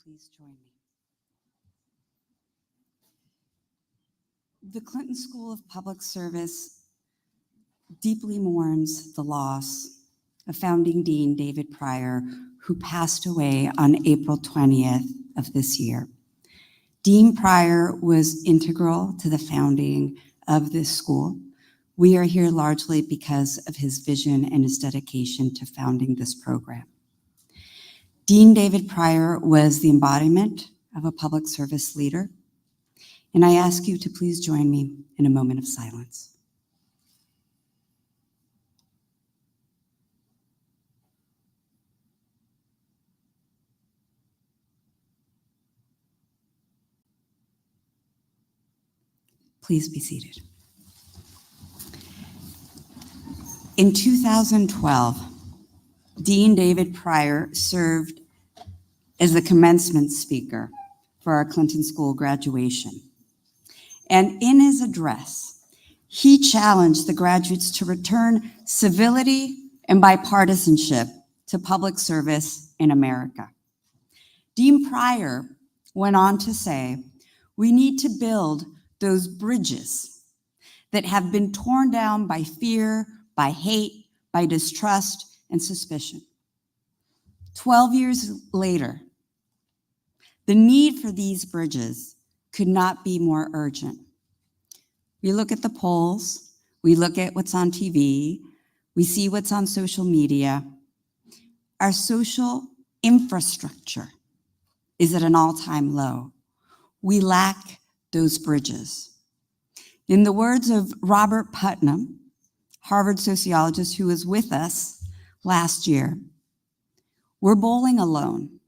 Please join me. The Clinton School of Public Service deeply mourns the loss of founding Dean David Pryor, who passed away on April 20th of this year. Dean Pryor was integral to the founding of this school. We are here largely because of his vision and his dedication to founding this program. Dean David Pryor was the embodiment of a public service leader, and I ask you to please join me in a moment of silence. Please be seated. In 2012, Dean David Pryor served as the commencement speaker for our Clinton School graduation. And in his address, he challenged the graduates to return civility and bipartisanship to public service in America. Dean Pryor went on to say, we need to build those bridges that have been torn down by fear, by hate, by distrust, and suspicion. 12 years later, the need for these bridges could not be more urgent. We look at the polls, we look at what's on TV, we see what's on social media. Our social infrastructure is at an all-time low. We lack those bridges. In the words of Robert Putnam, Harvard sociologist who was with us last year. We're bowling alone.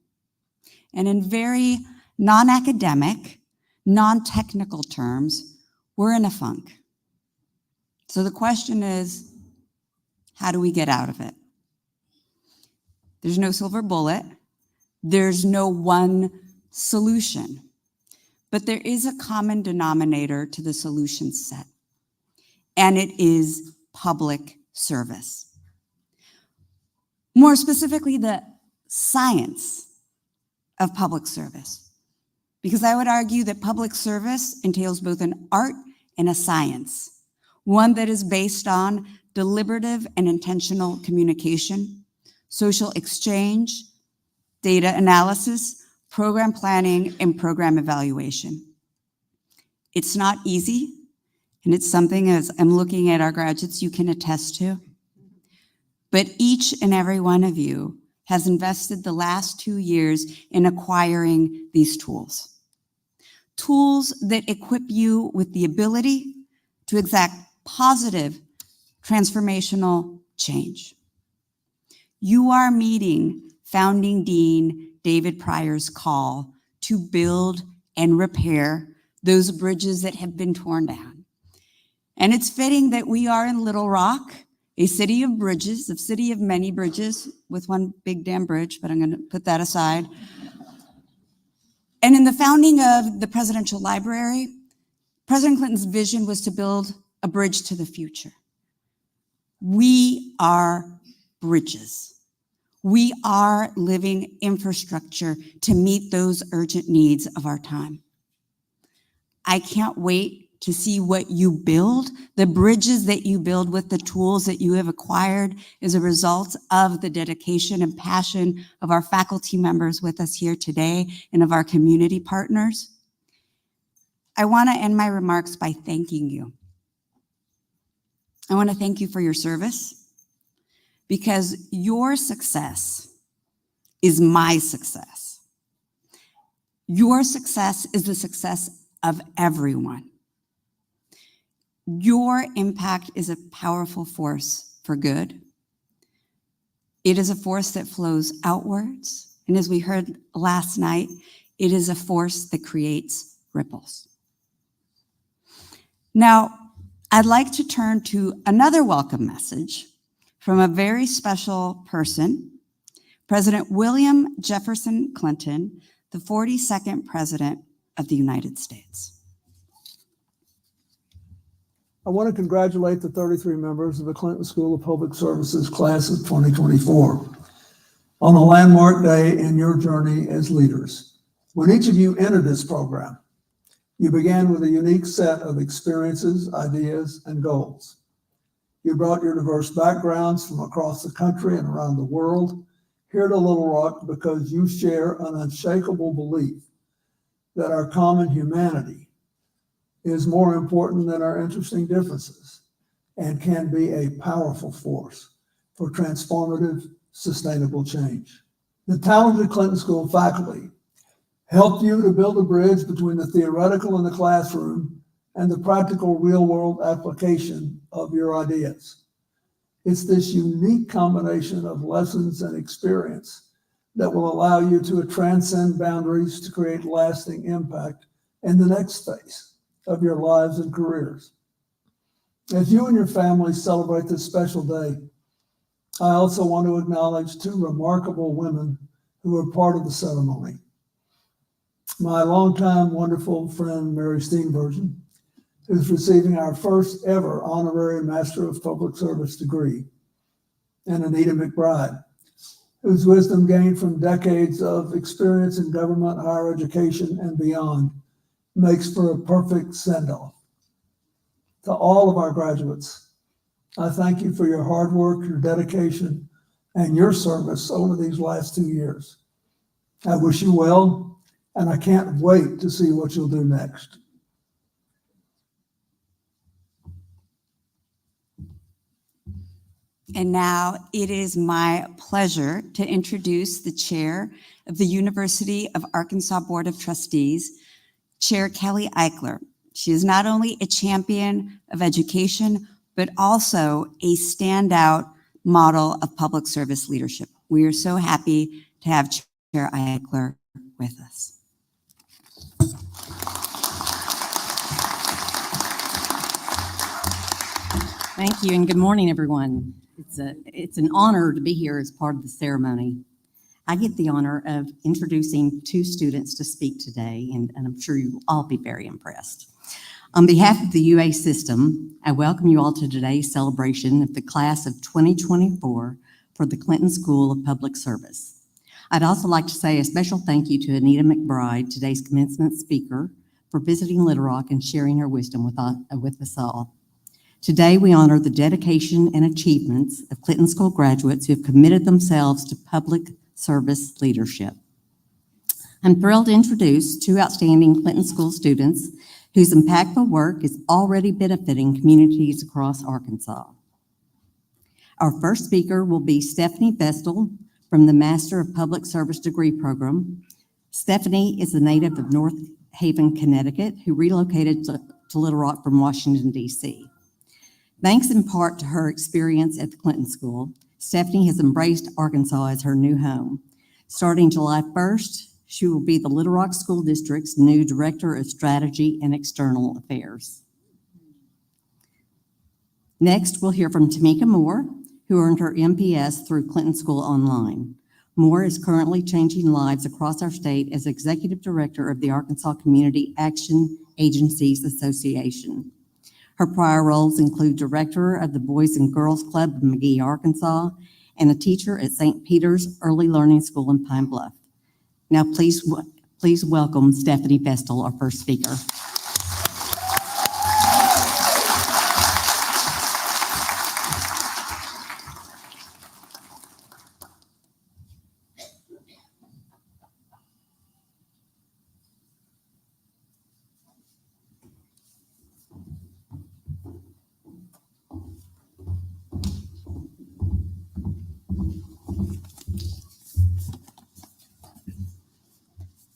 And in very non-academic, non-technical terms, we're in a funk. So the question is, how do we get out of it? There's no silver bullet. There's no one solution. But there is a common denominator to the solution set, and it is public service. More specifically, the science of public service. Because I would argue that public service entails both an art and a science, one that is based on deliberative and intentional communication, social exchange, data analysis, program planning, and program evaluation. It's not easy, and it's something, as I'm looking at our graduates, you can attest to. But each and every one of you has invested the last 2 years in acquiring these tools. Tools that equip you with the ability to exact positive transformational change. You are meeting founding Dean David Pryor's call to build and repair those bridges that have been torn down. And it's fitting that we are in Little Rock, a city of bridges, a city of many bridges, with one big damn bridge, but I'm going to put that aside. And in the founding of the Presidential Library, President Clinton's vision was to build a bridge to the future. We are bridges. We are living infrastructure to meet those urgent needs of our time. I can't wait to see what you build, the bridges that you build with the tools that you have acquired as a result of the dedication and passion of our faculty members with us here today and of our community partners. I want to end my remarks by thanking you. I want to thank you for your service, because your success is my success. Your success is the success of everyone. Your impact is a powerful force for good. It is a force that flows outwards. And as we heard last night, it is a force that creates ripples. Now, I'd like to turn to another welcome message from a very special person, President William Jefferson Clinton, the 42nd President of the United States. I want to congratulate the 33 members of the Clinton School of Public Services class of 2024 on a landmark day in your journey as leaders. When each of you entered this program, you began with a unique set of experiences, ideas, and goals. You brought your diverse backgrounds from across the country and around the world here to Little Rock because you share an unshakable belief that our common humanity is more important than our interesting differences and can be a powerful force for transformative, sustainable change. The talented Clinton School faculty helped you to build a bridge between the theoretical in the classroom and the practical real-world application of your ideas. It's this unique combination of lessons and experience that will allow you to transcend boundaries to create lasting impact in the next phase of your lives and careers. As you and your family celebrate this special day, I also want to acknowledge two remarkable women who are part of the ceremony. My longtime wonderful friend, Mary Steenburgen, who's receiving our first ever Honorary Master of Public Service degree, and Anita McBride, whose wisdom gained from decades of experience in government, higher education, and beyond makes for a perfect send-off. To all of our graduates, I thank you for your hard work, your dedication, and your service over these last 2 years. I wish you well, and I can't wait to see what you'll do next. And now it is my pleasure to introduce the chair of the University of Arkansas Board of Trustees, Chair Kelly Eichler. She is not only a champion of education, but also a standout model of public service leadership. We are so happy to have Chair Eichler with us. Thank you, and good morning, everyone. It's an honor to be here as part of the ceremony. I get the honor of introducing two students to speak today, and I'm sure you will all be very impressed. On behalf of the UA system, I welcome you all to today's celebration of the class of 2024 for the Clinton School of Public Service. I'd also like to say a special thank you to Anita McBride, today's commencement speaker, for visiting Little Rock and sharing her wisdom with us all. Today, we honor the dedication and achievements of Clinton School graduates who have committed themselves to public service leadership. I'm thrilled to introduce two outstanding Clinton School students whose impactful work is already benefiting communities across Arkansas. Our first speaker will be Stephanie Vestal from the Master of Public Service degree program. Stephanie is a native of North Haven, Connecticut, who relocated to Little Rock from Washington, D.C. Thanks in part to her experience at the Clinton School, Stephanie has embraced Arkansas as her new home. Starting July 1st, she will be the Little Rock School District's new Director of Strategy and External Affairs. Next, we'll hear from Tamika Moore, who earned her MPS through Clinton School Online. Moore is currently changing lives across our state as Executive Director of the Arkansas Community Action Agencies Association. Her prior roles include Director of the Boys and Girls Club of McGee, Arkansas, and a teacher at St. Peter's Early Learning School in Pine Bluff. Now, please welcome Stephanie Vestal, our first speaker.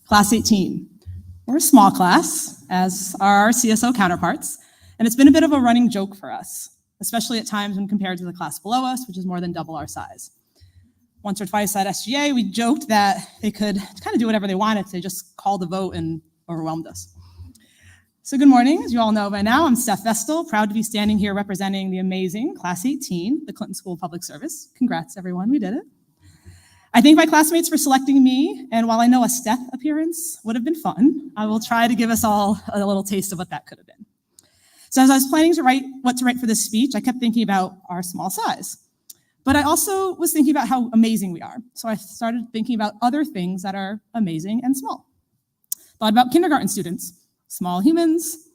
Class 18. We're a small class, as are our CSO counterparts, and it's been a bit of a running joke for us, especially at times when compared to the class below us, which is more than double our size. Once or twice at SGA, we joked that they could kind of do whatever they wanted. They just called the vote and overwhelmed us. So good morning. As you all know by now, I'm Steph Vestal, proud to be standing here representing the amazing Class 18, the Clinton School of Public Service. Congrats, everyone, we did it. I thank my classmates for selecting me, and while I know a Steph appearance would have been fun, I will try to give us all a little taste of what that could have been. So as I was planning to write what to write for this speech, I kept thinking about our small size. But I also was thinking about how amazing we are. So I started thinking about other things that are amazing and small. Thought about kindergarten students, small humans.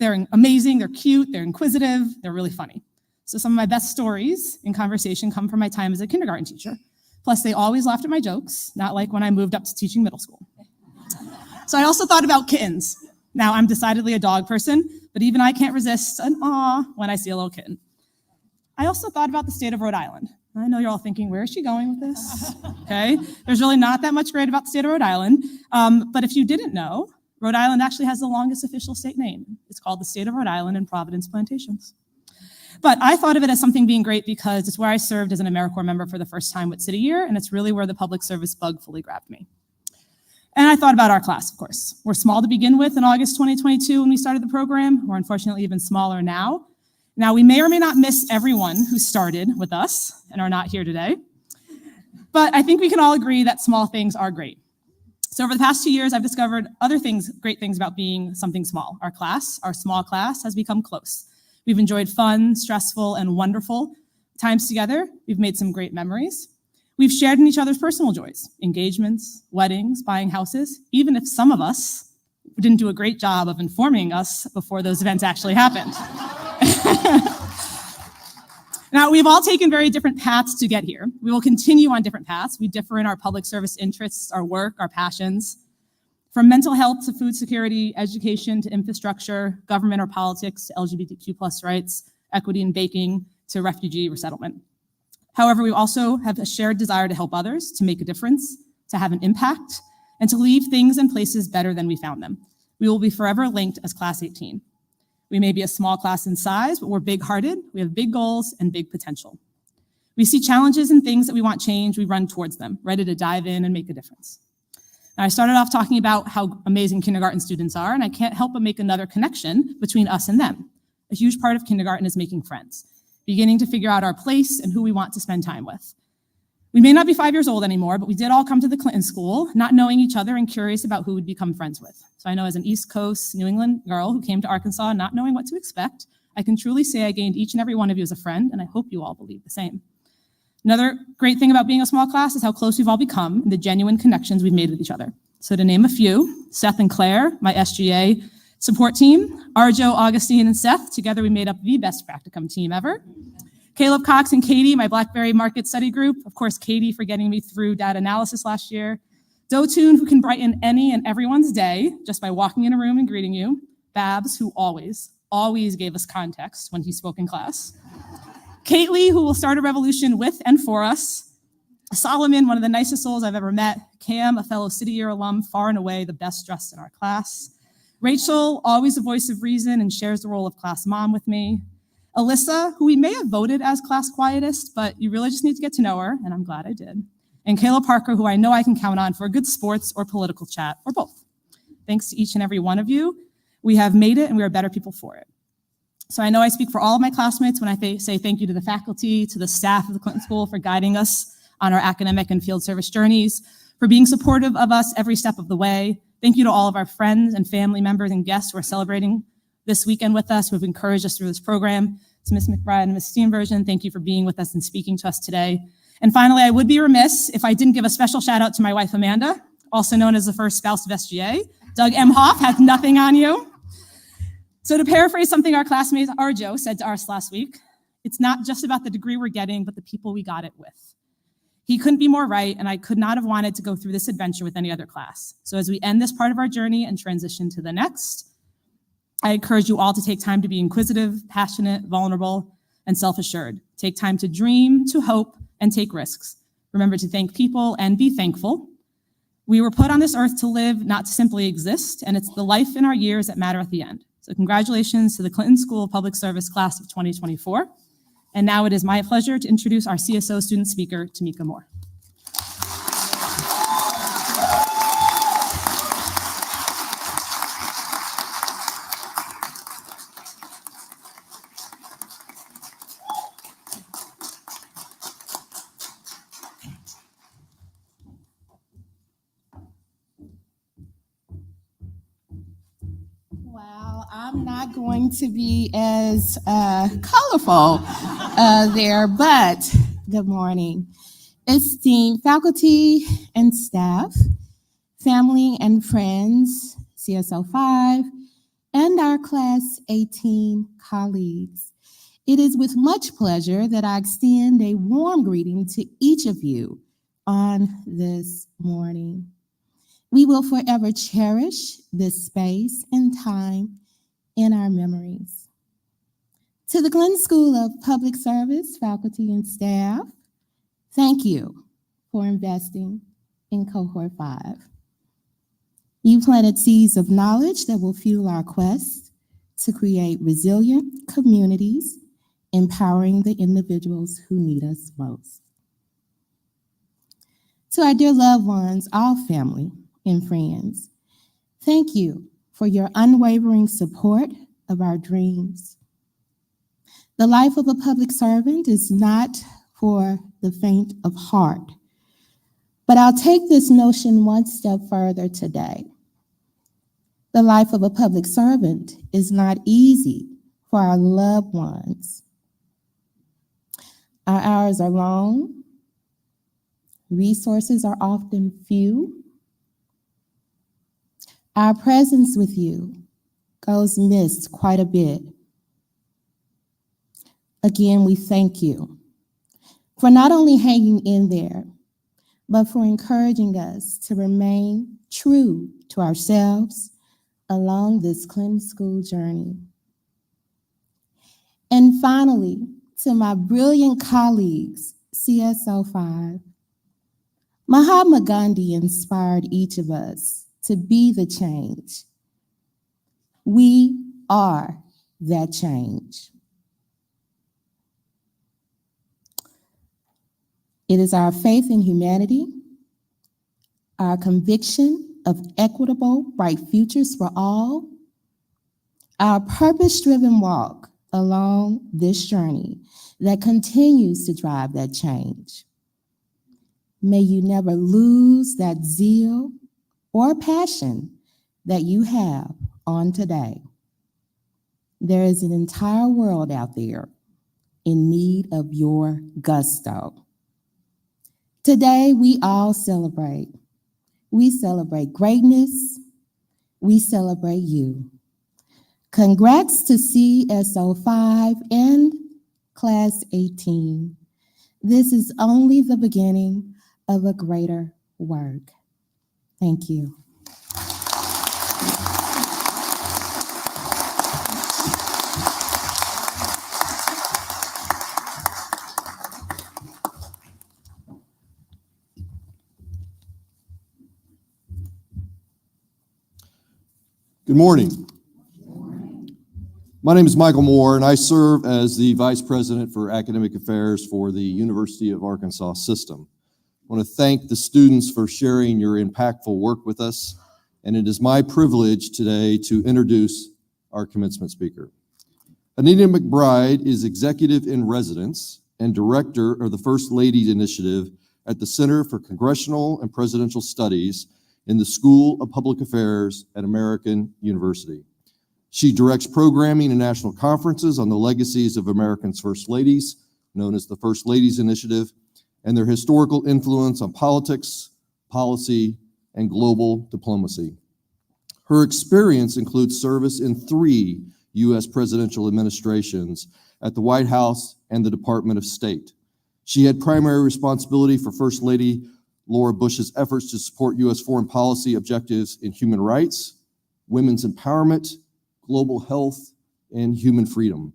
They're amazing, they're cute, they're inquisitive, they're really funny. So some of my best stories in conversation come from my time as a kindergarten teacher. Plus, they always laughed at my jokes, not like when I moved up to teaching middle school. So I also thought about kittens. Now, I'm decidedly a dog person, but even I can't resist an aw when I see a little kitten. I also thought about the state of Rhode Island. I know you're all thinking, where is she going with this? Okay, there's really not that much great about the state of Rhode Island. But if you didn't know, Rhode Island actually has the longest official state name. It's called the State of Rhode Island and Providence Plantations. But I thought of it as something being great because it's where I served as an AmeriCorps member for the first time with City Year, and it's really where the public service bug fully grabbed me. And I thought about our class, of course. We're small to begin with in August 2022 when we started the program. We're unfortunately even smaller now. Now, we may or may not miss everyone who started with us and are not here today, but I think we can all agree that small things are great. So over the past 2 years, I've discovered other things, great things about being something small. Our class, our small class, has become close. We've enjoyed fun, stressful, and wonderful times together. We've made some great memories. We've shared in each other's personal joys, engagements, weddings, buying houses, even if some of us didn't do a great job of informing us before those events actually happened. Now, we've all taken very different paths to get here. We will continue on different paths. We differ in our public service interests, our work, our passions. From mental health to food security, education to infrastructure, government or politics to LGBTQ+ rights, equity and baking to refugee resettlement. However, we also have a shared desire to help others, to make a difference, to have an impact, and to leave things and places better than we found them. We will be forever linked as Class 18. We may be a small class in size, but we're big-hearted. We have big goals and big potential. We see challenges and things that we want change, we run towards them, ready to dive in and make a difference. Now, I started off talking about how amazing kindergarten students are, and I can't help but make another connection between us and them. A huge part of kindergarten is making friends, beginning to figure out our place and who we want to spend time with. We may not be 5 years old anymore, but we did all come to the Clinton School, not knowing each other and curious about who we'd become friends with. So I know as an East Coast New England girl who came to Arkansas not knowing what to expect, I can truly say I gained each and every one of you as a friend, and I hope you all believe the same. Another great thing about being a small class is how close we've all become and the genuine connections we've made with each other. So to name a few, Seth and Claire, my SGA support team, Arjo, Augustine, and Seth, together we made up the best practicum team ever. Caleb Cox and Katie, my Blackberry Market Study Group. Of course, Katie for getting me through data analysis last year. Dotun, who can brighten any and everyone's day just by walking in a room and greeting you. Babs, who always gave us context when he spoke in class. Kately, who will start a revolution with and for us. Solomon, one of the nicest souls I've ever met. Cam, a fellow City Year alum, far and away the best dressed in our class. Rachel, always a voice of reason and shares the role of class mom with me. Alyssa, who we may have voted as class quietest, but you really just need to get to know her, and I'm glad I did. And Kayla Parker, who I know I can count on for a good sports or political chat, or both. Thanks to each and every one of you. We have made it, and we are better people for it. So I know I speak for all of my classmates when I say thank you to the faculty, to the staff of the Clinton School for guiding us on our academic and field service journeys, for being supportive of us every step of the way. Thank you to all of our friends and family members and guests who are celebrating this weekend with us, who have encouraged us through this program. To Ms. McBride and Ms. Steenburgen, thank you for being with us and speaking to us today. And finally, I would be remiss if I didn't give a special shout out to my wife, Amanda, also known as the first spouse of SGA. Doug M. Hoff has nothing on you. So to paraphrase something our classmate Arjo said to us last week, it's not just about the degree we're getting, but the people we got it with. He couldn't be more right, and I could not have wanted to go through this adventure with any other class. So as we end this part of our journey and transition to the next, I encourage you all to take time to be inquisitive, passionate, vulnerable, and self-assured. Take time to dream, to hope, and take risks. Remember to thank people and be thankful. We were put on this earth to live, not to simply exist, and it's the life in our years that matter at the end. So congratulations to the Clinton School of Public Service class of 2024. And now it is my pleasure to introduce our CSO student speaker, Tamika Moore. Well, I'm not going to be as colorful there, but good morning. Esteemed faculty and staff, family and friends, CSO 5, and our Class 18 colleagues. It is with much pleasure that I extend a warm greeting to each of you on this morning. We will forever cherish this space and time in our memories. To the Clinton School of Public Service, faculty and staff, thank you for investing in Cohort 5. You planted seeds of knowledge that will fuel our quest to create resilient communities, empowering the individuals who need us most. To our dear loved ones, all family and friends, thank you for your unwavering support of our dreams. The life of a public servant is not for the faint of heart, but I'll take this notion one step further today. The life of a public servant is not easy for our loved ones. Our hours are long, resources are often few. Our presence with you goes missed quite a bit. Again, we thank you for not only hanging in there, but for encouraging us to remain true to ourselves along this Clinton School journey. And finally, to my brilliant colleagues, CSO 5, Mahatma Gandhi inspired each of us to be the change. We are that change. It is our faith in humanity, our conviction of equitable, bright futures for all, our purpose-driven walk along this journey that continues to drive that change. May you never lose that zeal or passion that you have on today. There is an entire world out there in need of your gusto. Today, we all celebrate. We celebrate greatness. We celebrate you. Congrats to CSO5 and Class 18. This is only the beginning of a greater work. Thank you. Good morning. My name is Michael Moore, and I serve as the Vice President for Academic Affairs for the University of Arkansas System. I want to thank the students for sharing your impactful work with us, and it is my privilege today to introduce our commencement speaker. Anita McBride is Executive in Residence and Director of the First Lady Initiative at the Center for Congressional and Presidential Studies in the School of Public Affairs at American University. She directs programming and national conferences on the legacies of America's First Ladies, known as the First Ladies Initiative, and their historical influence on politics, policy, and global diplomacy. Her experience includes service in 3 U.S. presidential administrations at the White House and the Department of State. She had primary responsibility for First Lady Laura Bush's efforts to support U.S. foreign policy objectives in human rights, women's empowerment, global health, and human freedom.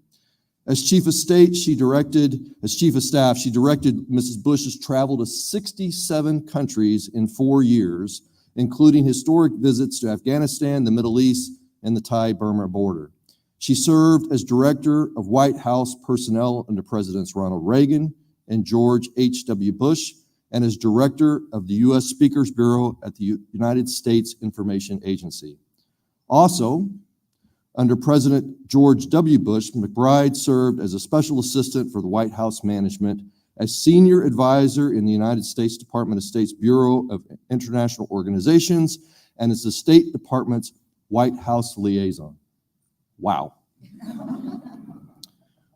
As Chief of Staff, she directed Mrs. Bush's travel to 67 countries in 4 years, including historic visits to Afghanistan, the Middle East, and the Thai-Burma border. She served as Director of White House Personnel under Presidents Ronald Reagan and George H.W. Bush, and as Director of the U.S. Speakers Bureau at the United States Information Agency. Also, under President George W. Bush, McBride served as a special assistant for the White House management, as senior advisor in the United States Department of State's Bureau of International Organizations, and as the State Department's White House liaison. Wow.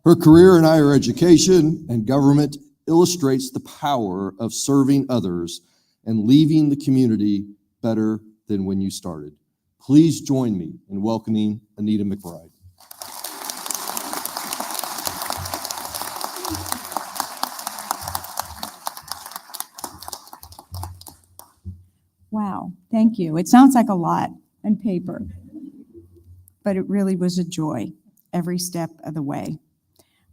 Her career in higher education and government illustrates the power of serving others and leaving the community better than when you started. Please join me in welcoming Anita McBride. Wow, thank you. It sounds like a lot on paper, but it really was a joy every step of the way.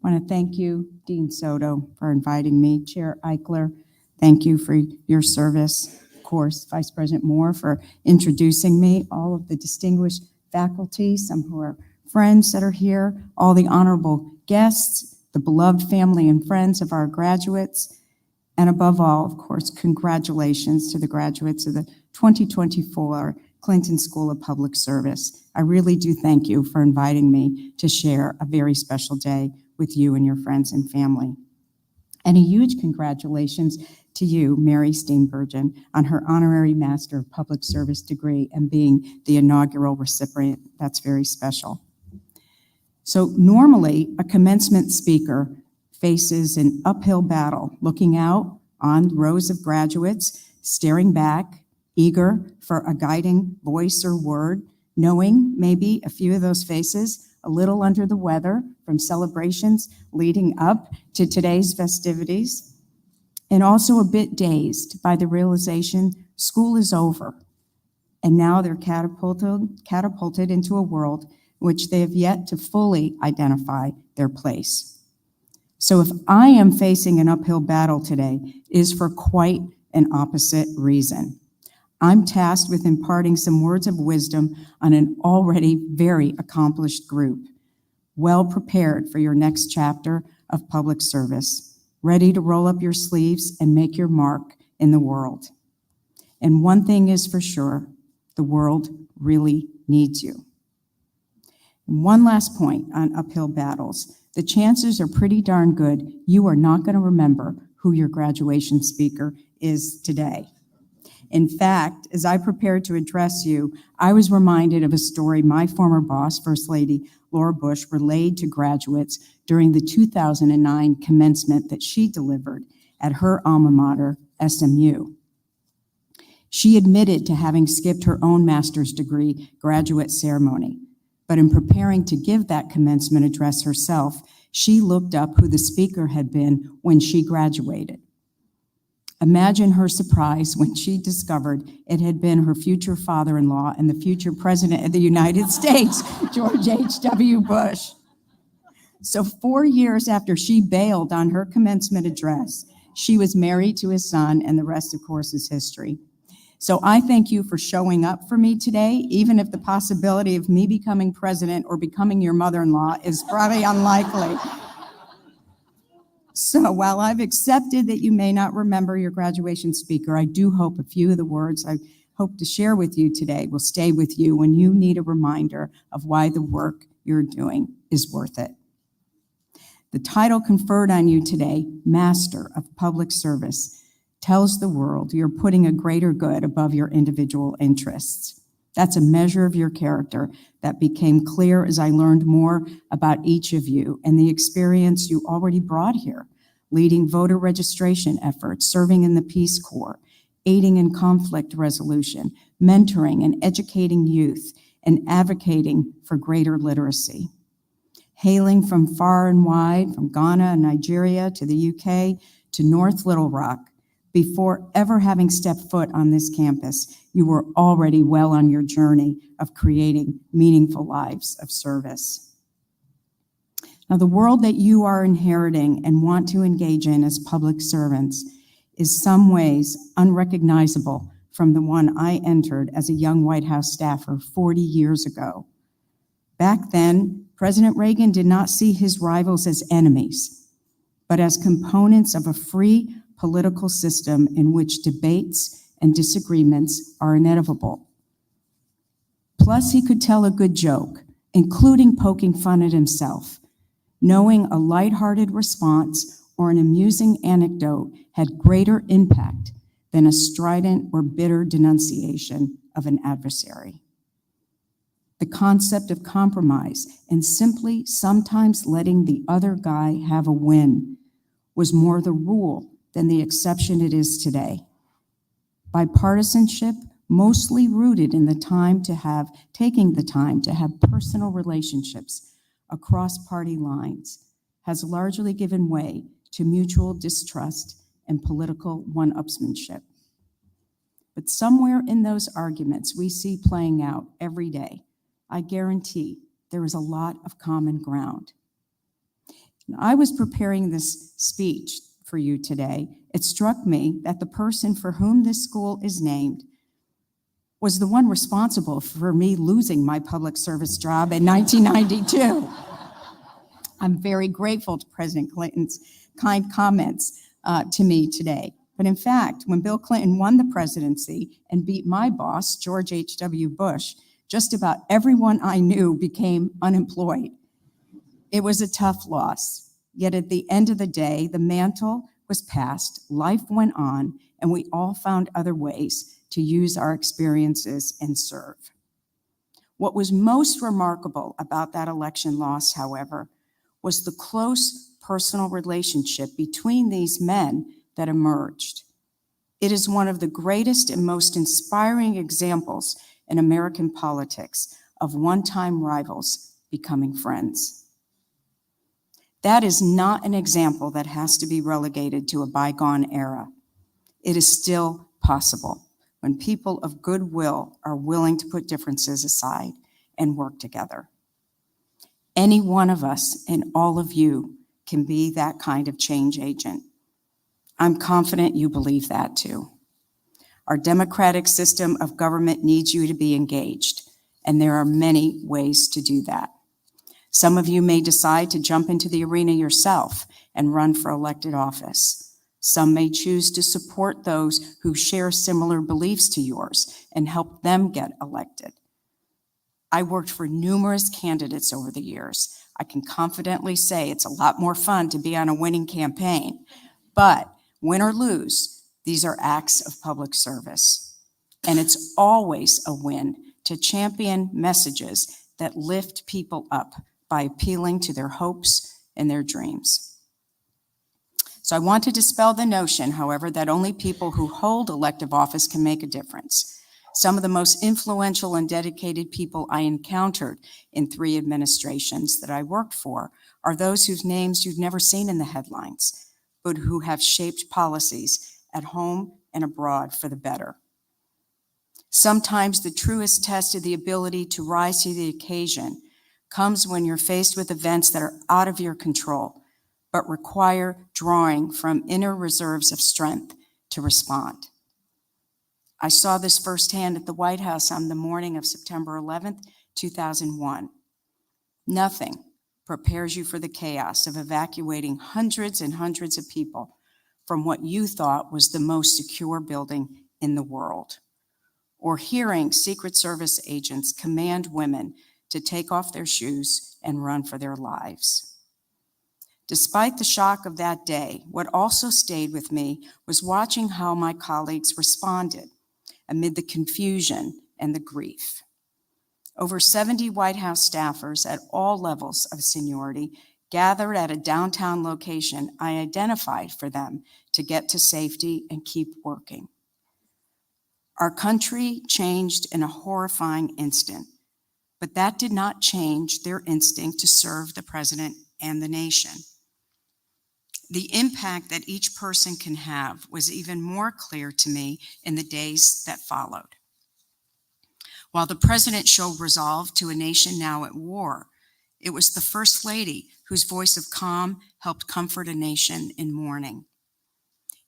I want to thank you, Dean Soto, for inviting me. Chair Eichler, thank you for your service. Of course, Vice President Moore for introducing me, all of the distinguished faculty, some who are friends that are here, all the honorable guests, the beloved family and friends of our graduates, and above all, of course, congratulations to the graduates of the 2024 Clinton School of Public Service. I really do thank you for inviting me to share a very special day with you and your friends and family. And a huge congratulations to you, Mary Steenburgen, on her Honorary Master of Public Service degree and being the inaugural recipient. That's very special. So normally, a commencement speaker faces an uphill battle, looking out on rows of graduates, staring back, eager for a guiding voice or word, knowing maybe a few of those faces a little under the weather from celebrations leading up to today's festivities, and also a bit dazed by the realization school is over, and now they're catapulted into a world in which they have yet to fully identify their place. So if I am facing an uphill battle today, it is for quite an opposite reason. I'm tasked with imparting some words of wisdom on an already very accomplished group. well prepared for your next chapter of public service, ready to roll up your sleeves and make your mark in the world. And one thing is for sure, the world really needs you. And one last point on uphill battles. The chances are pretty darn good you are not going to remember who your graduation speaker is today. In fact, as I prepared to address you, I was reminded of a story my former boss, First Lady Laura Bush, relayed to graduates during the 2009 commencement that she delivered at her alma mater, SMU. She admitted to having skipped her own master's degree graduate ceremony, but in preparing to give that commencement address herself, she looked up who the speaker had been when she graduated. Imagine her surprise when she discovered it had been her future father-in-law and the future president of the United States, George H.W. Bush. So 4 years after she bailed on her commencement address, she was married to his son, and the rest, of course, is history. So I thank you for showing up for me today, even if the possibility of me becoming president or becoming your mother-in-law is probably unlikely. So while I've accepted that you may not remember your graduation speaker, I do hope a few of the words I hope to share with you today will stay with you when you need a reminder of why the work you're doing is worth it. The title conferred on you today, Master of Public Service, tells the world you're putting a greater good above your individual interests. That's a measure of your character that became clear as I learned more about each of you and the experience you already brought here, leading voter registration efforts, serving in the Peace Corps, aiding in conflict resolution, mentoring and educating youth, and advocating for greater literacy. Hailing from far and wide, from Ghana and Nigeria to the UK to North Little Rock, before ever having stepped foot on this campus, you were already well on your journey of creating meaningful lives of service. Now, the world that you are inheriting and want to engage in as public servants is some ways unrecognizable from the one I entered as a young White House staffer 40 years ago. Back then, President Reagan did not see his rivals as enemies, but as components of a free political system in which debates and disagreements are inevitable. Plus, he could tell a good joke, including poking fun at himself, knowing a lighthearted response or an amusing anecdote had greater impact than a strident or bitter denunciation of an adversary. The concept of compromise and simply sometimes letting the other guy have a win was more the rule than the exception it is today. Bipartisanship, mostly rooted in taking the time to have personal relationships across party lines, has largely given way to mutual distrust and political one-upsmanship. But somewhere in those arguments we see playing out every day, I guarantee there is a lot of common ground. I was preparing this speech for you today. It struck me that the person for whom this school is named was the one responsible for me losing my public service job in 1992. I'm very grateful to President Clinton's kind comments to me today. But in fact, when Bill Clinton won the presidency and beat my boss, George H.W. Bush, just about everyone I knew became unemployed. It was a tough loss. Yet at the end of the day, the mantle was passed, life went on, and we all found other ways to use our experiences and serve. What was most remarkable about that election loss, however, was the close personal relationship between these men that emerged. It is one of the greatest and most inspiring examples in American politics of one-time rivals becoming friends. That is not an example that has to be relegated to a bygone era. It is still possible when people of goodwill are willing to put differences aside and work together. Any one of us and all of you can be that kind of change agent. I'm confident you believe that too. Our democratic system of government needs you to be engaged, and there are many ways to do that. Some of you may decide to jump into the arena yourself and run for elected office. Some may choose to support those who share similar beliefs to yours and help them get elected. I worked for numerous candidates over the years. I can confidently say it's a lot more fun to be on a winning campaign. But win or lose, these are acts of public service. And it's always a win to champion messages that lift people up by appealing to their hopes and their dreams. So I want to dispel the notion, however, that only people who hold elective office can make a difference. Some of the most influential and dedicated people I encountered in 3 administrations that I worked for are those whose names you've never seen in the headlines, but who have shaped policies at home and abroad for the better. Sometimes the truest test of the ability to rise to the occasion comes when you're faced with events that are out of your control, but require drawing from inner reserves of strength to respond. I saw this firsthand at the White House on the morning of September 11th, 2001. Nothing prepares you for the chaos of evacuating hundreds and hundreds of people from what you thought was the most secure building in the world, or hearing Secret Service agents command women to take off their shoes and run for their lives. Despite the shock of that day, what also stayed with me was watching how my colleagues responded amid the confusion and the grief. Over 70 White House staffers at all levels of seniority gathered at a downtown location I identified for them to get to safety and keep working. Our country changed in a horrifying instant, but that did not change their instinct to serve the president and the nation. The impact that each person can have was even more clear to me in the days that followed. While the president showed resolve to a nation now at war, it was the First Lady whose voice of calm helped comfort a nation in mourning.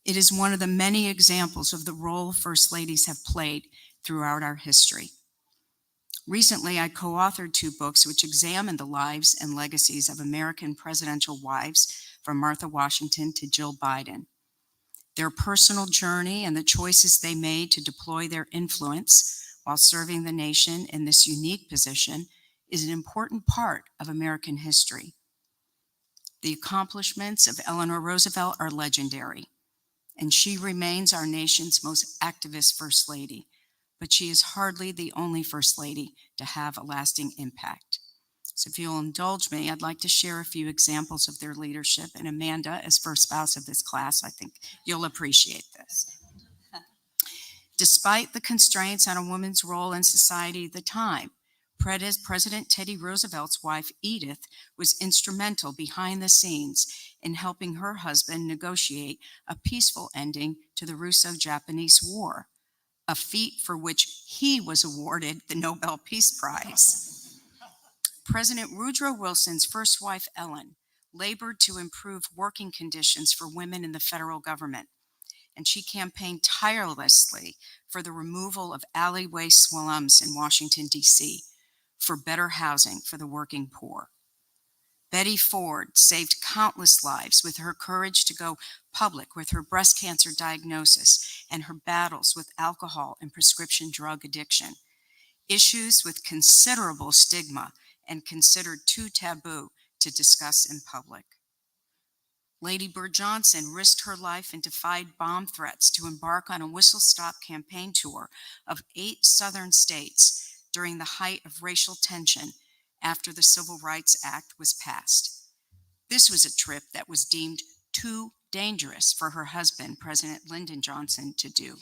It is one of the many examples of the role First Ladies have played throughout our history. Recently, I co-authored 2 books which examine the lives and legacies of American presidential wives, from Martha Washington to Jill Biden. Their personal journey and the choices they made to deploy their influence while serving the nation in this unique position is an important part of American history. The accomplishments of Eleanor Roosevelt are legendary, and she remains our nation's most activist First Lady, but she is hardly the only First Lady to have a lasting impact. So if you'll indulge me, I'd like to share a few examples of their leadership, and Amanda, as first spouse of this class, I think you'll appreciate this. Despite the constraints on a woman's role in society at the time, President Teddy Roosevelt's wife, Edith, was instrumental behind the scenes in helping her husband negotiate a peaceful ending to the Russo-Japanese War, a feat for which he was awarded the Nobel Peace Prize. President Woodrow Wilson's first wife, Ellen, labored to improve working conditions for women in the federal government, and she campaigned tirelessly for the removal of alleyway slums in Washington, D.C., for better housing for the working poor. Betty Ford saved countless lives with her courage to go public with her breast cancer diagnosis and her battles with alcohol and prescription drug addiction, issues with considerable stigma and considered too taboo to discuss in public. Lady Bird Johnson risked her life and defied bomb threats to embark on a whistle-stop campaign tour of 8 southern states during the height of racial tension after the Civil Rights Act was passed. This was a trip that was deemed too dangerous for her husband, President Lyndon Johnson, to do.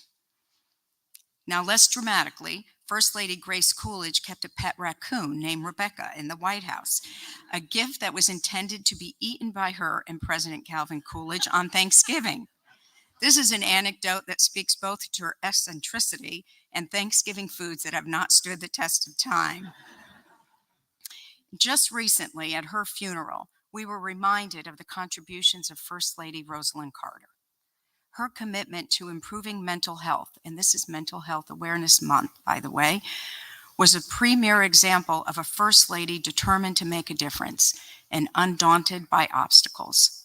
Now, less dramatically, First Lady Grace Coolidge kept a pet raccoon named Rebecca in the White House, a gift that was intended to be eaten by her and President Calvin Coolidge on Thanksgiving. This is an anecdote that speaks both to her eccentricity and Thanksgiving foods that have not stood the test of time. Just recently, at her funeral, we were reminded of the contributions of First Lady Rosalind Carter. Her commitment to improving mental health, and this is Mental Health Awareness Month, by the way, was a premier example of a First Lady determined to make a difference and undaunted by obstacles.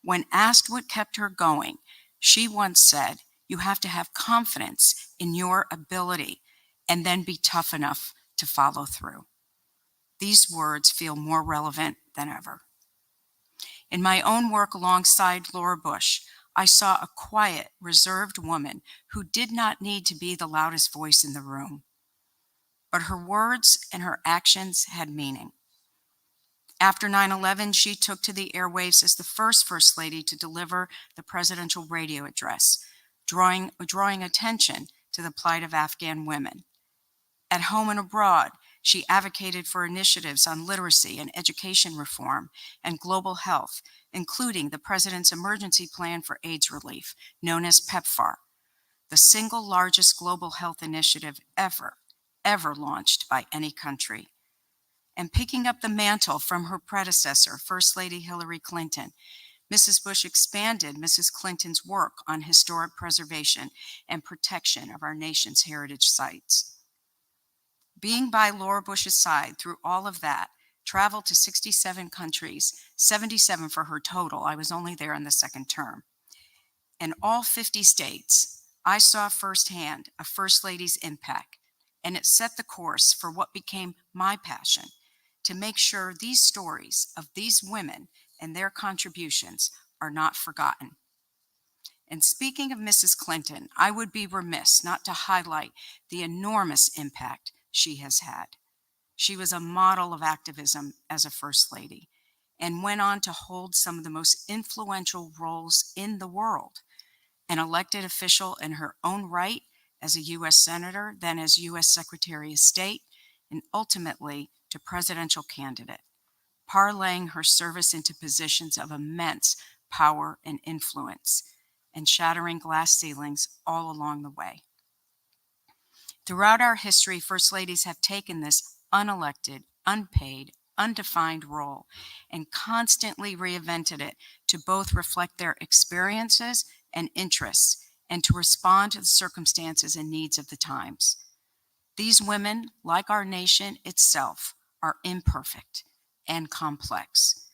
When asked what kept her going, she once said, "You have to have confidence in your ability and then be tough enough to follow through." These words feel more relevant than ever. In my own work alongside Laura Bush, I saw a quiet, reserved woman who did not need to be the loudest voice in the room. But her words and her actions had meaning. After 9/11, she took to the airwaves as the First Lady to deliver the presidential radio address, drawing attention to the plight of Afghan women. At home and abroad, she advocated for initiatives on literacy and education reform and global health, including the President's Emergency Plan for AIDS Relief, known as PEPFAR, the single largest global health initiative ever launched by any country. And picking up the mantle from her predecessor, First Lady Hillary Clinton, Mrs. Bush expanded Mrs. Clinton's work on historic preservation and protection of our nation's heritage sites. Being by Laura Bush's side through all of that, traveled to 67 countries, 77 for her total. I was only there in the second term. In all 50 states, I saw firsthand a First Lady's impact, and it set the course for what became my passion, to make sure these stories of these women and their contributions are not forgotten. And speaking of Mrs. Clinton, I would be remiss not to highlight the enormous impact she has had. She was a model of activism as a First Lady and went on to hold some of the most influential roles in the world, an elected official in her own right as a U.S. Senator, then as U.S. Secretary of State, and ultimately to presidential candidate, parlaying her service into positions of immense power and influence, and shattering glass ceilings all along the way. Throughout our history, First Ladies have taken this unelected, unpaid, undefined role and constantly reinvented it to both reflect their experiences and interests and to respond to the circumstances and needs of the times. These women, like our nation itself, are imperfect and complex,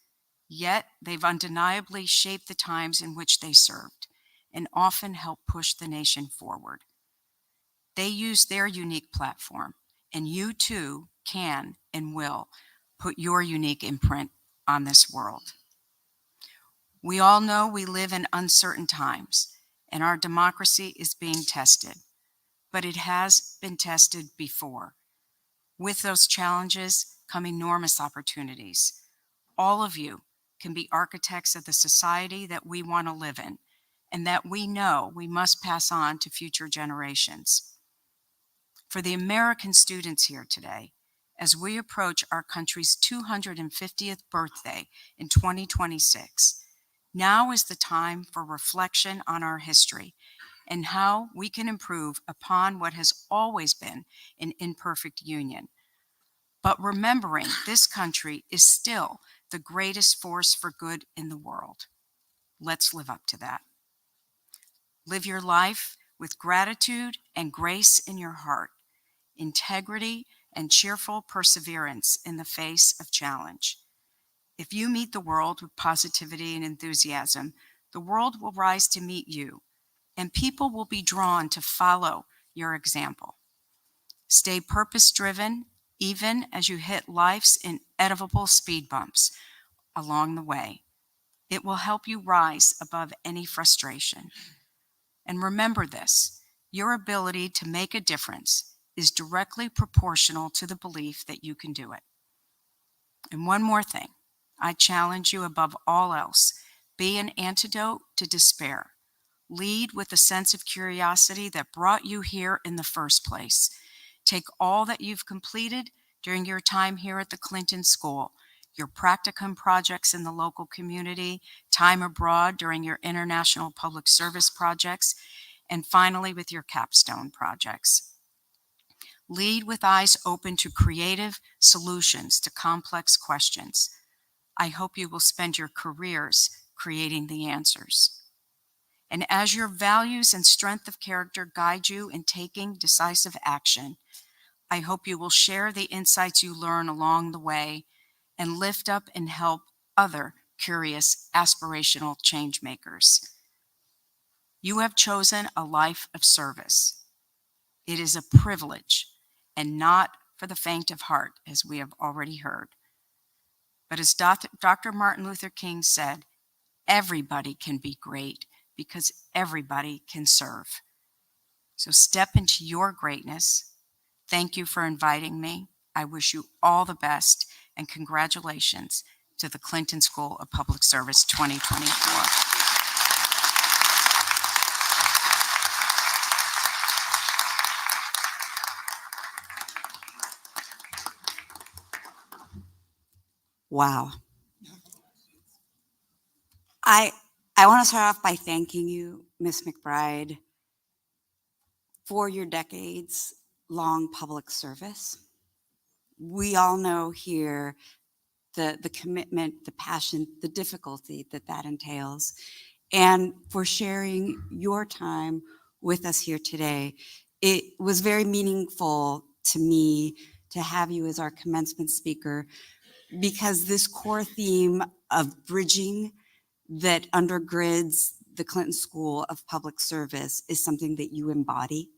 yet they've undeniably shaped the times in which they served and often helped push the nation forward. They use their unique platform, and you too can and will put your unique imprint on this world. We all know we live in uncertain times, and our democracy is being tested, but it has been tested before. With those challenges come enormous opportunities. All of you can be architects of the society that we want to live in, and that we know we must pass on to future generations. For the American students here today, as we approach our country's 250th birthday in 2026, now is the time for reflection on our history and how we can improve upon what has always been an imperfect union. But remembering this country is still the greatest force for good in the world. Let's live up to that. Live your life with gratitude and grace in your heart, integrity and cheerful perseverance in the face of challenge. If you meet the world with positivity and enthusiasm, the world will rise to meet you, and people will be drawn to follow your example. Stay purpose-driven, even as you hit life's inevitable speed bumps along the way. It will help you rise above any frustration. And remember this, your ability to make a difference is directly proportional to the belief that you can do it. And one more thing, I challenge you above all else, be an antidote to despair. Lead with a sense of curiosity that brought you here in the first place. Take all that you've completed during your time here at the Clinton School, your practicum projects in the local community, time abroad during your international public service projects, and finally with your capstone projects. Lead with eyes open to creative solutions to complex questions. I hope you will spend your careers creating the answers. And as your values and strength of character guide you in taking decisive action, I hope you will share the insights you learn along the way and lift up and help other curious, aspirational change makers. You have chosen a life of service. It is a privilege and not for the faint of heart, as we have already heard. But as Dr. Martin Luther King said, everybody can be great because everybody can serve. So step into your greatness. Thank you for inviting me. I wish you all the best and congratulations to the Clinton School of Public Service 2024. Wow. I want to start off by thanking you, Ms. McBride, for your decades-long public service. We all know here the commitment, the passion, the difficulty that entails, and for sharing your time with us here today. It was very meaningful to me to have you as our commencement speaker, because this core theme of bridging that undergirds the Clinton School of Public Service is something that you embody,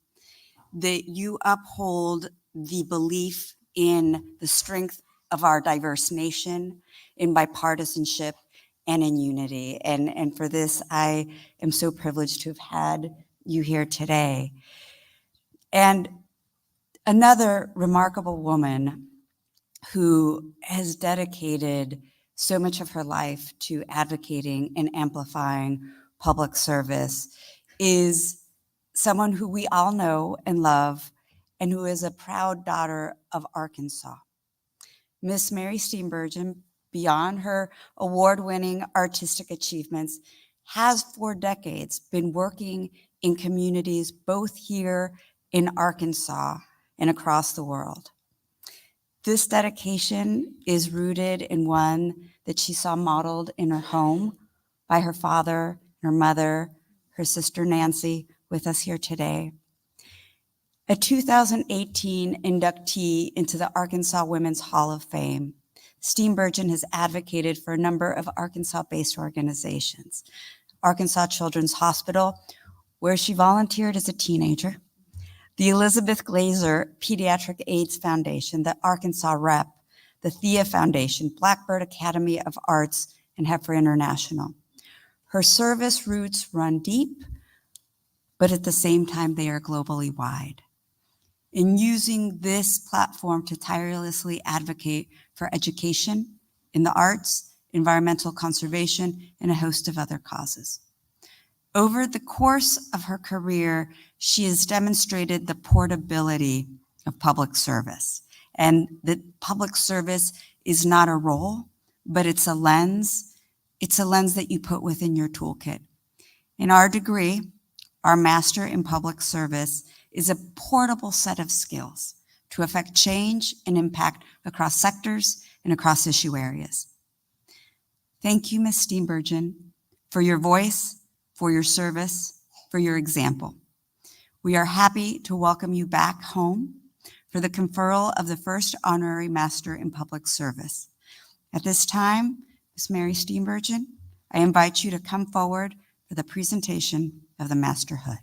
that you uphold the belief in the strength of our diverse nation, in bipartisanship, and in unity. And for this, I am so privileged to have had you here today. And another remarkable woman who has dedicated so much of her life to advocating and amplifying public service is someone who we all know and love, and who is a proud daughter of Arkansas. Miss Mary Steenburgen, beyond her award-winning artistic achievements, has for decades been working in communities both here in Arkansas and across the world. This dedication is rooted in one that she saw modeled in her home by her father, her mother, her sister Nancy, with us here today. A 2018 inductee into the Arkansas Women's Hall of Fame, Steenburgen has advocated for a number of Arkansas-based organizations. Arkansas Children's Hospital, where she volunteered as a teenager, the Elizabeth Glaser Pediatric AIDS Foundation, the Arkansas Rep, the Thea Foundation, Blackbird Academy of Arts, and Heifer International. Her service roots run deep, but at the same time, they are globally wide. In using this platform to tirelessly advocate for education in the arts, environmental conservation, and a host of other causes. Over the course of her career, she has demonstrated the portability of public service, and that public service is not a role, but it's a lens. It's a lens that you put within your toolkit. In our degree, our Master in Public Service is a portable set of skills to affect change and impact across sectors and across issue areas. Thank you, Ms. Steenburgen, for your voice, for your service, for your example. We are happy to welcome you back home for the conferral of the first Honorary Master in Public Service. At this time, Ms. Mary Steenburgen, I invite you to come forward for the presentation of the Masterhood.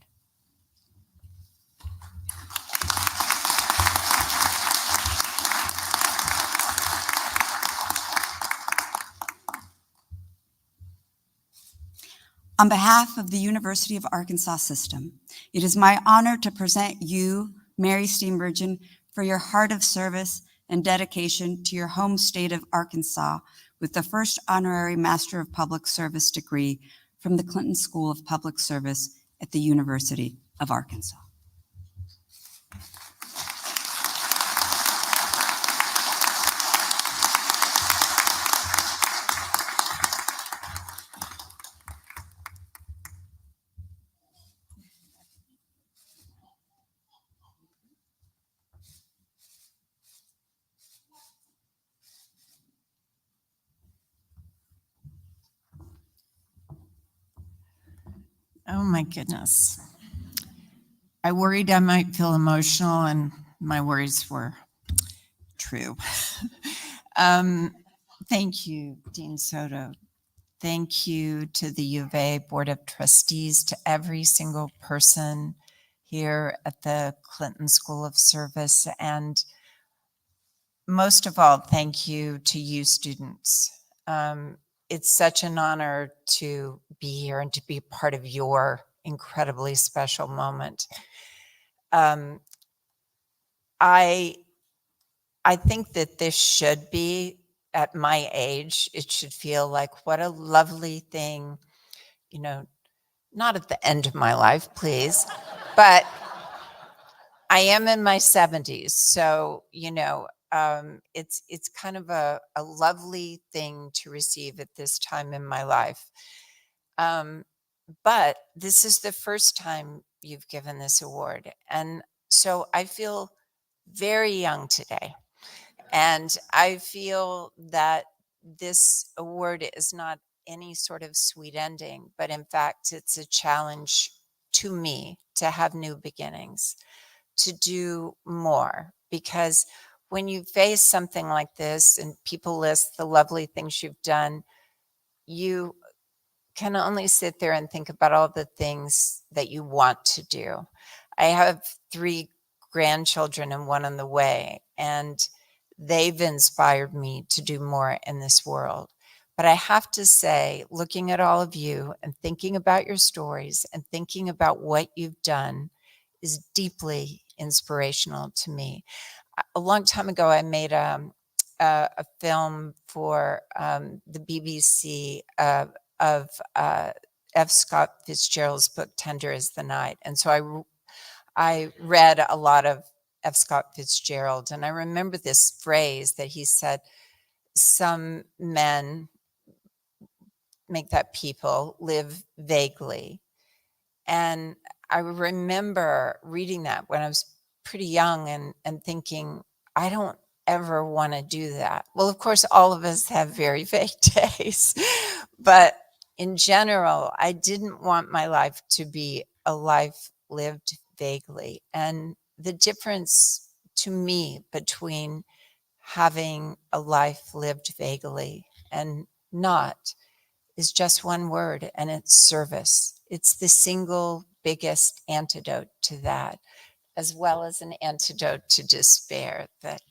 On behalf of the University of Arkansas System, it is my honor to present you, Mary Steenburgen, for your heart of service and dedication to your home state of Arkansas with the first Honorary Master of Public Service degree from the Clinton School of Public Service at the University of Arkansas. Oh my goodness. I worried I might feel emotional, and My worries were true. Thank you, Dean Soto. Thank you to the U of A Board of Trustees, to every single person here at the Clinton School of Service, and most of all, thank you to you students. It's such an honor to be here and to be part of your incredibly special moment. I think that this should be, at my age, it should feel like, what a lovely thing, you know, not at the end of my life, please, but I am in my 70s. So, you know, it's kind of a lovely thing to receive at this time in my life. But this is the first time you've given this award. And so I feel very young today. And I feel that this award is not any sort of sweet ending, but in fact, it's a challenge to me to have new beginnings, to do more. Because when you face something like this and people list the lovely things you've done, you can only sit there and think about all the things that you want to do. I have 3 grandchildren and 1 on the way, and they've inspired me to do more in this world. But I have to say, looking at all of you and thinking about your stories and thinking about what you've done is deeply inspirational to me. A long time ago, I made a film for the BBC of F. Scott Fitzgerald's book, Tender is the Night. And so I read a lot of F. Scott Fitzgerald, and I remember this phrase that he said, some men, make that people, live vaguely. And I remember reading that when I was pretty young and thinking, I don't ever want to do that. Well, of course, all of us have very vague days, but in general, I didn't want my life to be a life lived vaguely. And the difference to me between having a life lived vaguely and not is just one word, and it's service. It's the single biggest antidote to that, as well as an antidote to despair that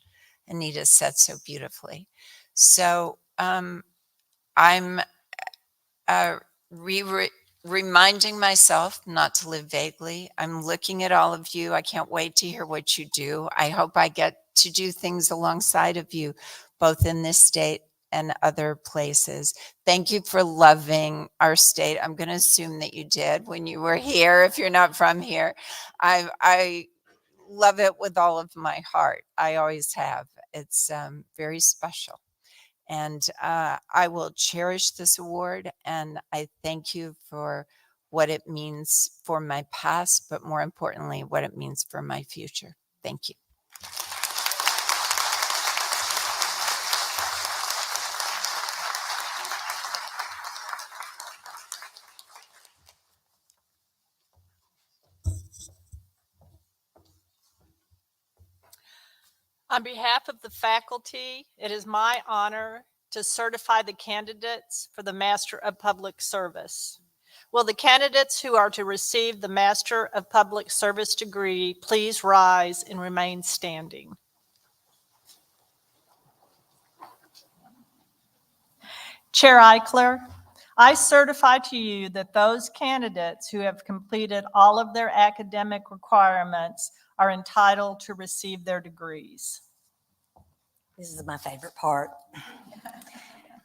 Anita said so beautifully. So I'm reminding myself not to live vaguely. I'm looking at all of you. I can't wait to hear what you do. I hope I get to do things alongside of you, both in this state and other places. Thank you for loving our state. I'm going to assume that you did when you were here, if you're not from here. I love it with all of my heart. I always have. It's very special. And I will cherish this award, and I thank you for what it means for my past, but more importantly, what it means for my future. Thank you. On behalf of the faculty, it is my honor to certify the candidates for the Master of Public Service. Will the candidates who are to receive the Master of Public Service degree please rise and remain standing? Chair Eichler, I certify to you that those candidates who have completed all of their academic requirements are entitled to receive their degrees. This is my favorite part.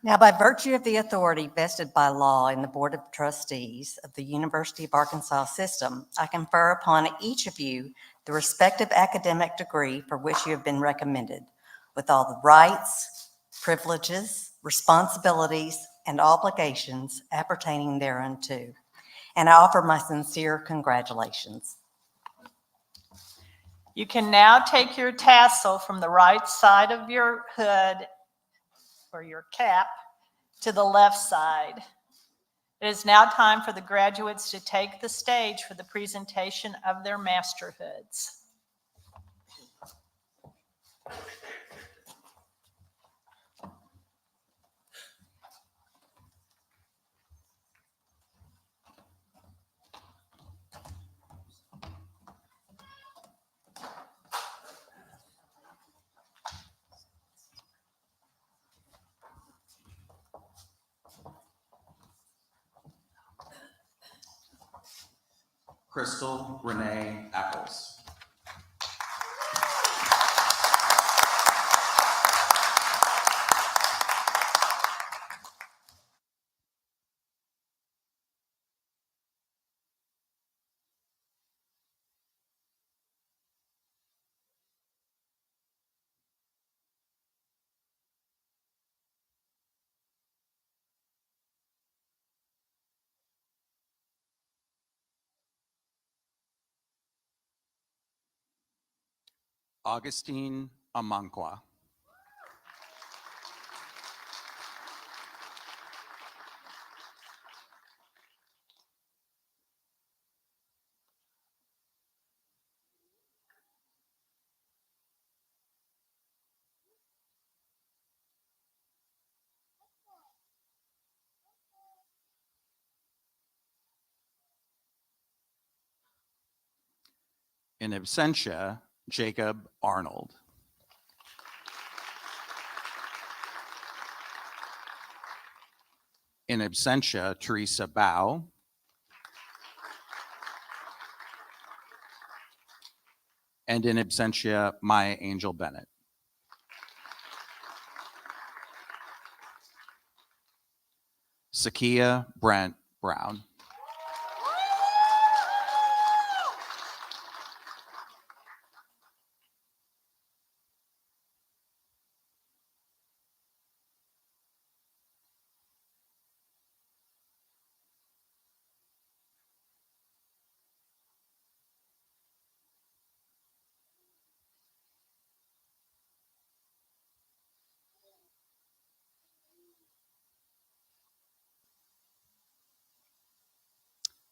Now, by virtue of the authority vested by law in the Board of Trustees of the University of Arkansas System, I confer upon each of you the respective academic degree for which you have been recommended, with all the rights, privileges, responsibilities, and obligations appertaining thereunto. And I offer my sincere congratulations. You can now take your tassel from the right side of your hood or your cap to the left side. It is now time for the graduates to take the stage for the presentation of their master hoods. Crystal Renee Eccles. Augustine Amankwa. In absentia, Jacob Arnold. In absentia, Teresa Bow. And in absentia, Maya Angel Bennett. Sakia Brent Brown.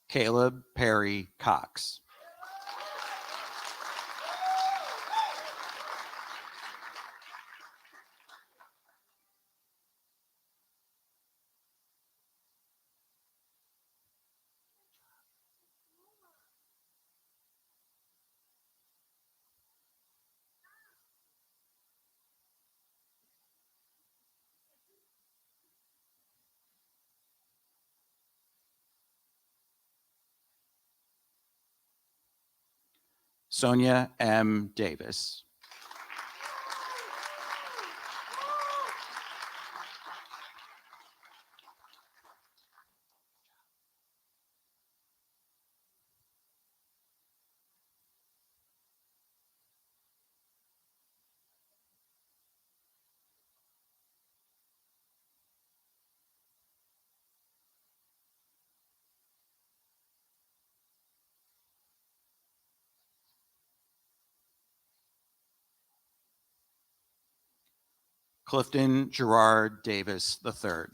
Caleb Perry Cox. Sonia M. Davis. Clifton Gerard Davis III.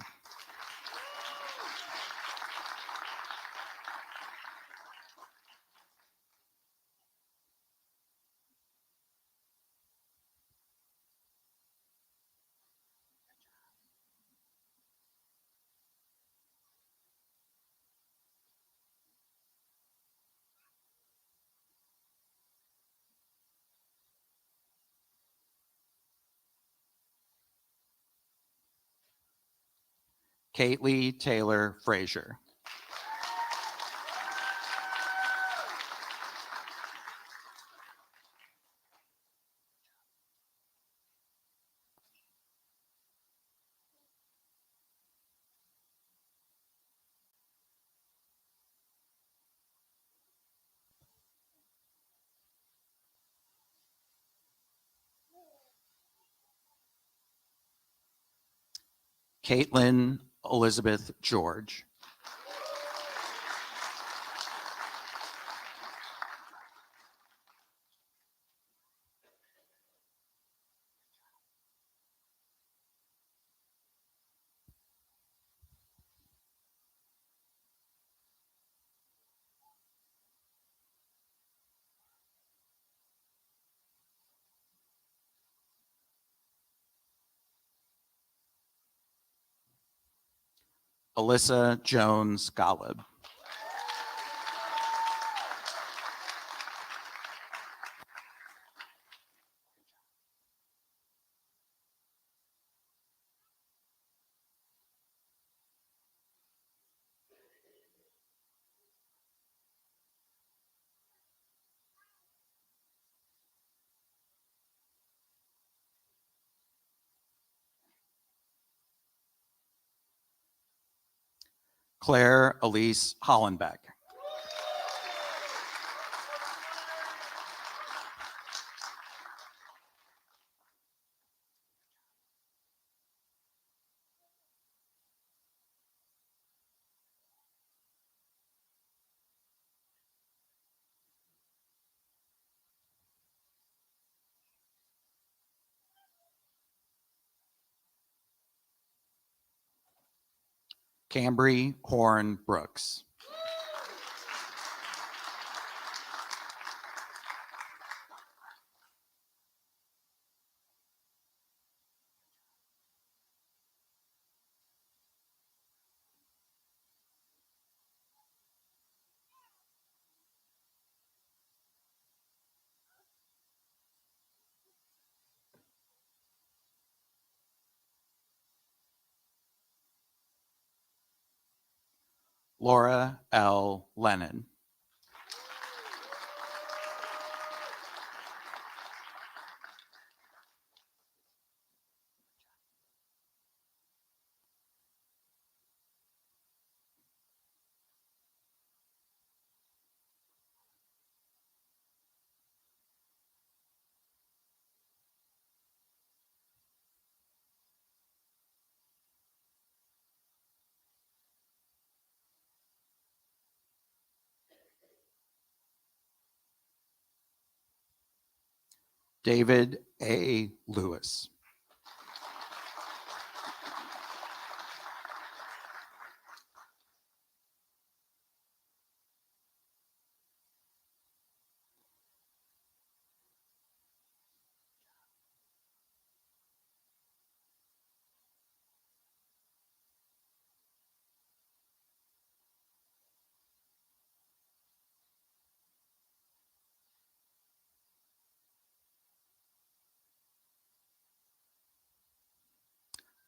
Kately Taylor Frazier. Caitlin Elizabeth George. Alyssa Jones Golub. Claire Elise Hollenbeck. Cambry Horn Brooks. Laura L. Lennon. David A. Lewis.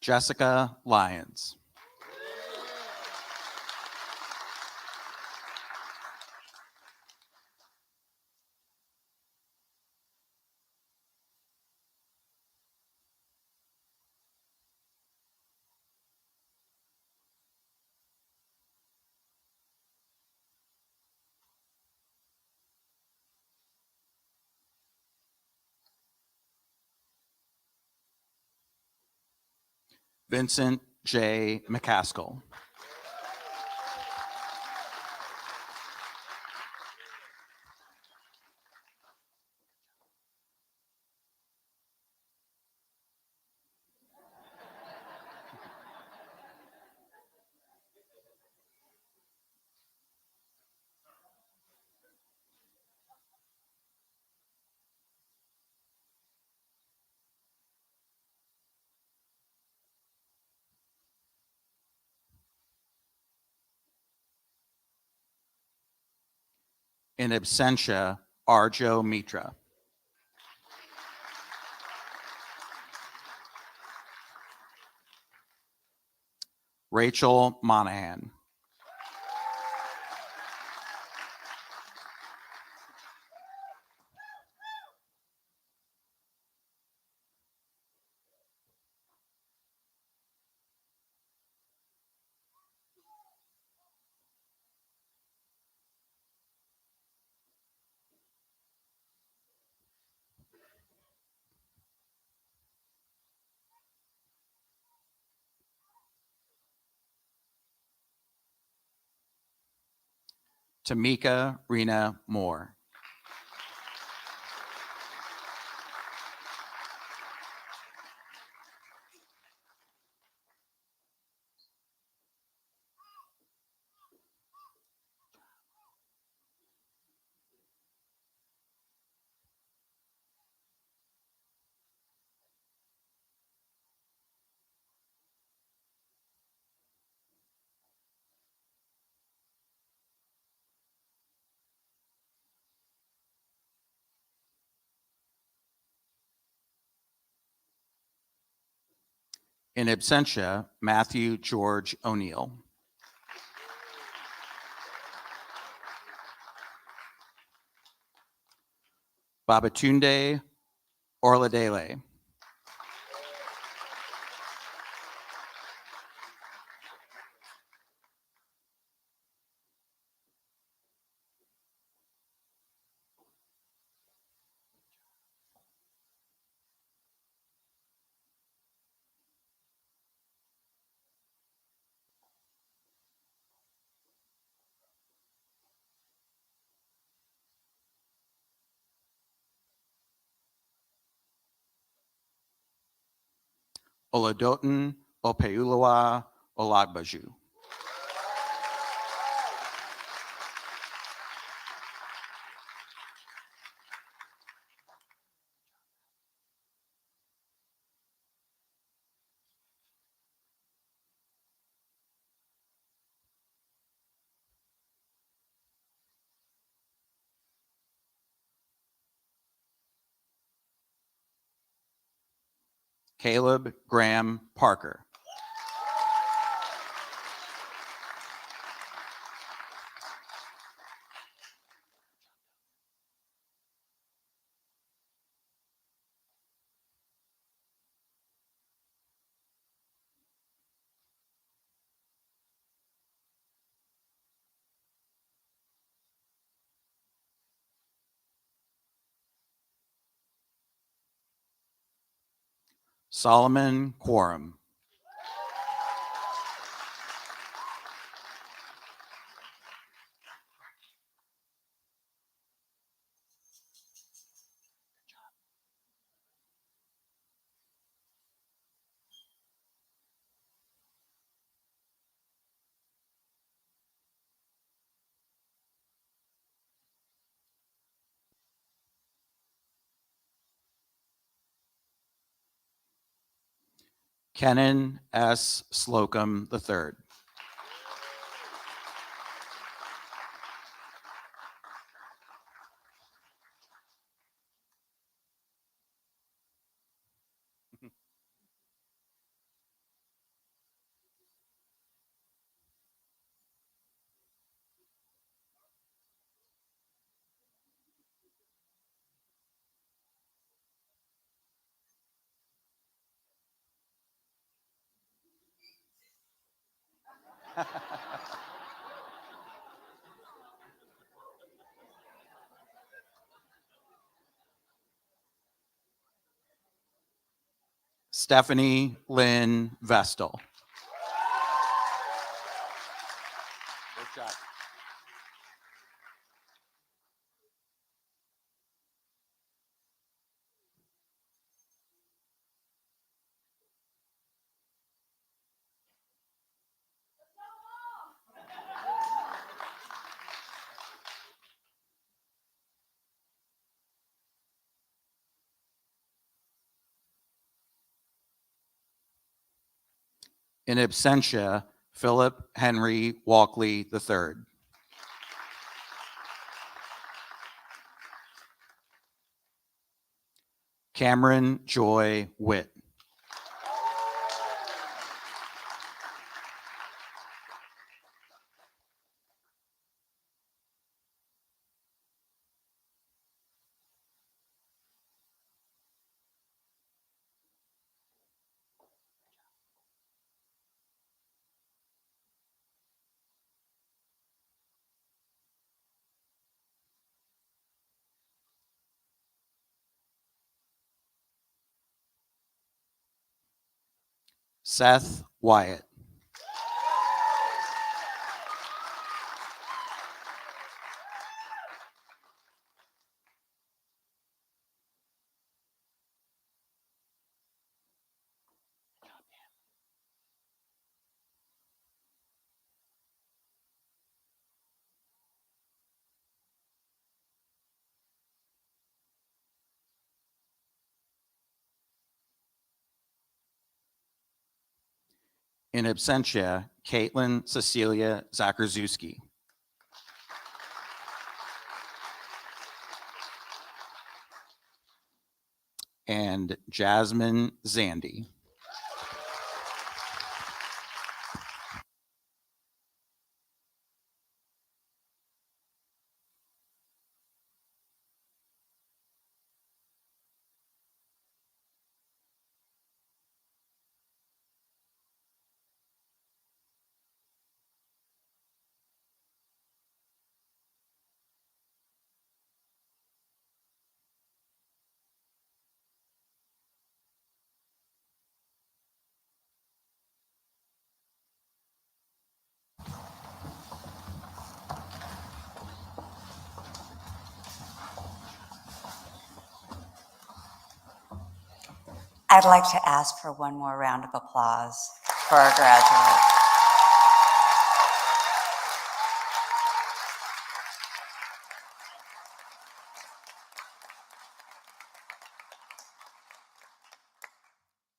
Jessica Lyons. Vincent J. McCaskill. In absentia, Arjo Mitra. Rachel Monahan. Tamika Rena Moore. In absentia, Matthew George O'Neill. Babatunde Orladele. Oladotin Opeulua Olagbaju. Caleb Graham Parker. Solomon Quorum. Kenan S. Slocum III. Stephanie Lynn Vestal. Good job. In absentia, Philip Henry Walkley III. Cameron Joy Witt. Seth Wyatt. In absentia, Caitlin Cecilia Zakarzuski. And Jasmine Zandy. I'd like to ask for one more round of applause for our graduates.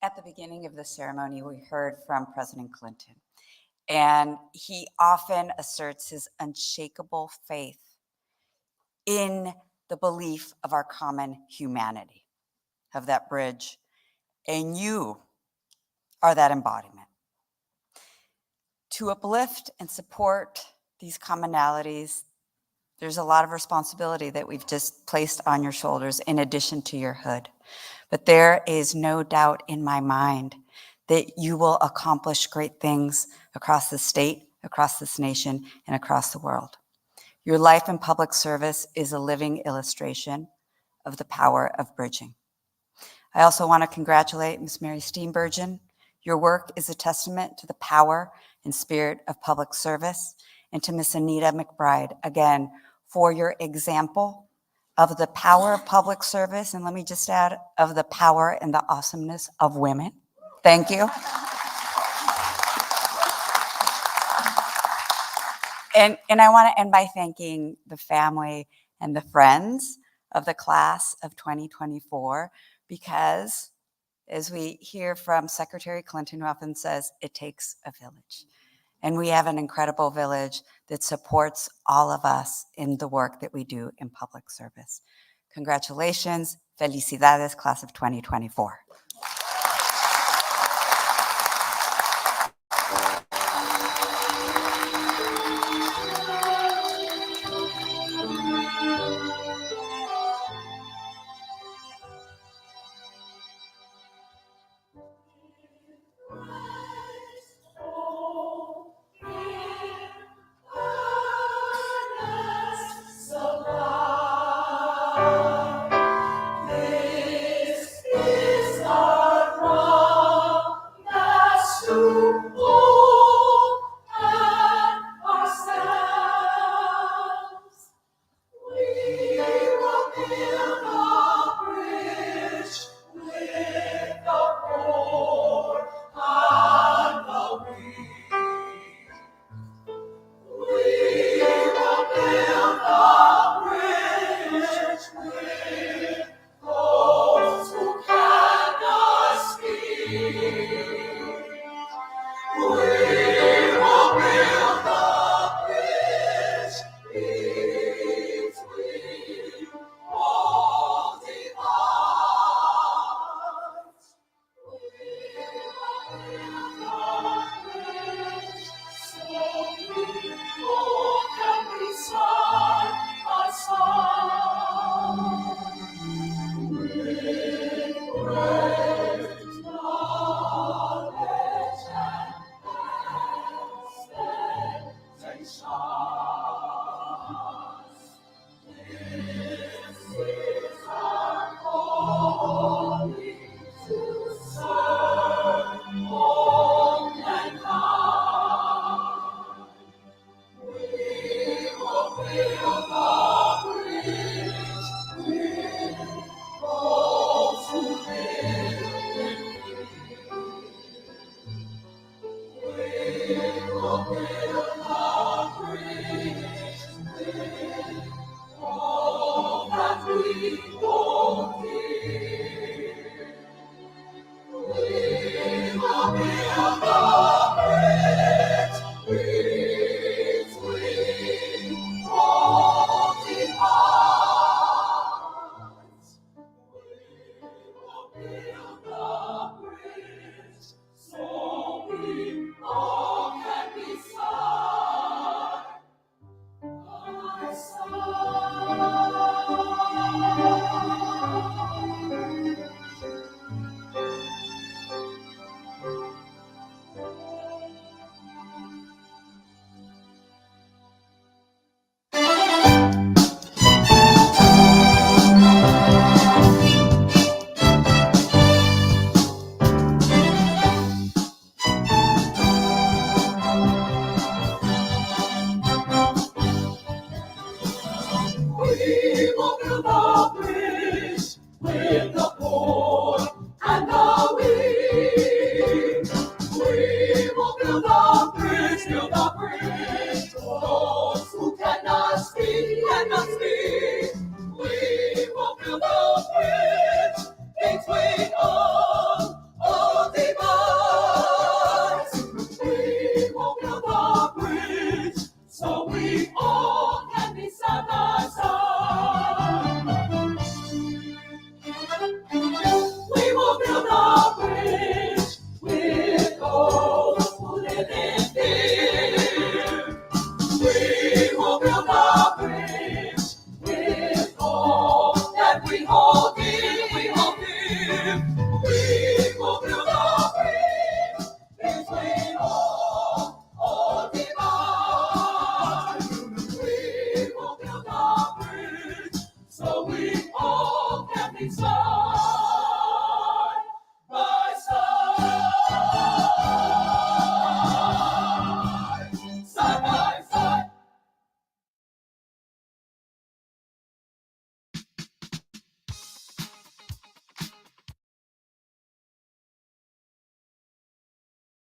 At the beginning of the ceremony, we heard from President Clinton, and he often asserts his unshakable faith in the belief of our common humanity, of that bridge, and you are that embodiment. To uplift and support these commonalities, there's a lot of responsibility that we've just placed on your shoulders in addition to your hood. But there is no doubt in my mind that you will accomplish great things across the state, across this nation, and across the world. Your life in public service is a living illustration of the power of bridging. I also want to congratulate Ms. Mary Steenburgen. Your work is a testament to the power and spirit of public service, and to Ms. Anita McBride, again, for your example of the power of public service, and let me just add, of the power and the awesomeness of women. Thank you. And I want to end by thanking the family and the friends of the class of 2024, because as we hear from Secretary Clinton, who often says, it takes a village. And we have an incredible village that supports all of us in the work that we do in public service. Congratulations, felicidades, class of 2024. It's